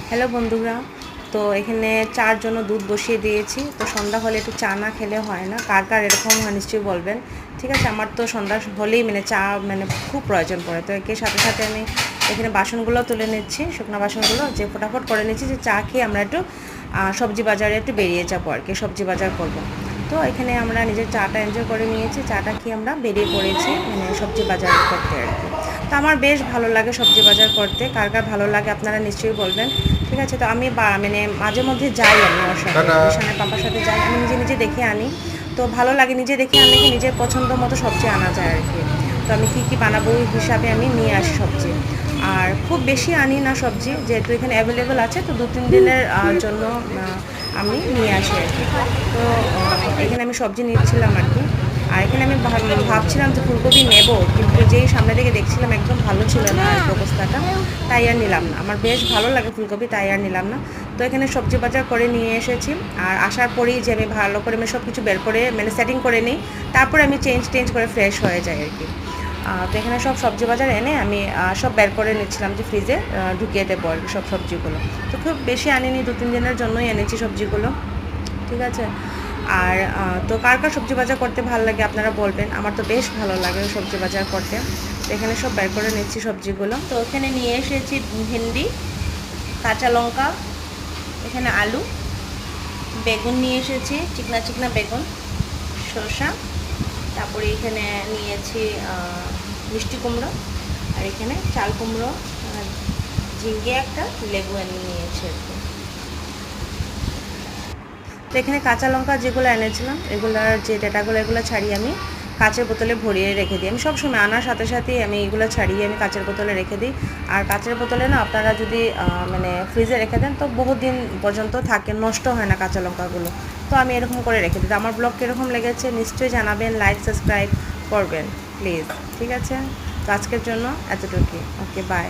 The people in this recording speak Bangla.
হ্যালো বন্ধুরা, তো এখানে চার জন্য দুধ বসিয়ে দিয়েছি। তো সন্ধ্যা হলে একটু চা না খেলে হয় না, কার কার এরকম হয় নিশ্চয়ই বলবেন। ঠিক আছে, আমার তো সন্ধ্যা হলেই চা খুব প্রয়োজন পড়ে। তো একে সাথে সাথে আমি এখানে বাসনগুলো তুলে নিচ্ছি, শুকনো বাসনগুলো যে ফটাফট করে নিচ্ছি, যে চা খেয়ে আমরা একটু সবজি বাজারে একটু বেরিয়ে যাবো আর কি, সবজি বাজার করব। তো এখানে আমরা নিজের চাটা এনজয় করে নিয়েছি, চাটা খেয়ে আমরা বেরিয়ে পড়েছি সবজি বাজার করতে আর কি। তো আমার বেশ ভালো লাগে সবজি বাজার করতে, কার কার ভালো লাগে আপনারা নিশ্চয়ই বলবেন। ঠিক আছে, তো আমি মাঝে মধ্যে যাই, আমি ওর সাথে ঈশানের পাপার সাথে যাই, আমি নিজে নিজে দেখে আনি। তো ভালো লাগে, নিজে দেখে আনলে কি নিজের পছন্দ মতো সবজি আনা যায় আর কি। তো আমি কী কী বানাবো ওই হিসাবে আমি নিয়ে আসি সবজি। আর খুব বেশি আনি না সবজি, যেহেতু এখানে অ্যাভেলেবেল আছে, তো 2-3 দিনের জন্য আমি নিয়ে আসি আর কি। তো এখানে আমি সবজি নিচ্ছিলাম আর কি। আর এখানে আমি ভাবছিলাম যে ফুলকপি নেব, কিন্তু যেই সামনে থেকে দেখছিলাম একদম ভালো ছিল না আর কি অবস্থাটা, তাই আর নিলাম না। আমার বেশ ভালো লাগে ফুলকপি, তাই আর নিলাম না। তো এখানে সবজি বাজার করে নিয়ে এসেছি। আর আসার পরেই যে আমি ভালো করে সব কিছু বের করে সেটিং করে নিই, তারপরে আমি চেঞ্জ করে ফ্রেশ হয়ে যাই আর কি। তো এখানে সব সবজি বাজার এনে আমি সব বের করে নিচ্ছিলাম, যে ফ্রিজে ঢুকিয়ে দেবো আর কি সব সবজিগুলো। তো খুব বেশি আনিনি, 2-3 দিনের জন্যই এনেছি সবজিগুলো। ঠিক আছে। আর তো কার কার সবজি বাজার করতে ভালো লাগে আপনারা বলবেন, আমার তো বেশ ভালো লাগে সবজি বাজার করতে। তো এখানে সব বের করে নিচ্ছি সবজিগুলো। তো এখানে নিয়ে এসেছি ভেন্ডি, কাঁচা লঙ্কা, এখানে আলু, বেগুন নিয়ে এসেছি, চিকনা চিকনা বেগুন, শসা, তারপরে এখানে নিয়েছি মিষ্টি কুমড়ো, আর এখানে চাল কুমড়ো, ঝিঙ্গে একটা, লেবু নিয়েছি আর কি। তো এখানে কাঁচা লঙ্কা যেগুলো এনেছিলাম, এগুলার যে ডেটাগুলো এগুলো ছাড়িয়ে আমি কাঁচের বোতলে ভরিয়ে রেখে দিই। আমি সবসময় আনার সাথে সাথেই আমি এগুলো ছাড়িয়ে আমি কাঁচের বোতলে রেখে দিই। আর কাঁচের বোতলে না আপনারা যদি ফ্রিজে রেখে দেন, তো বহুত দিন পর্যন্ত থাকে, নষ্ট হয় না কাঁচা লঙ্কাগুলো। তো আমি এরকম করে রেখে দিই। আমার ব্লগ কীরকম লেগেছে নিশ্চয়ই জানাবেন, লাইক সাবস্ক্রাইব করবেন প্লিজ। ঠিক আছে, তো আজকের জন্য এতটুকুই। ওকে, বাই।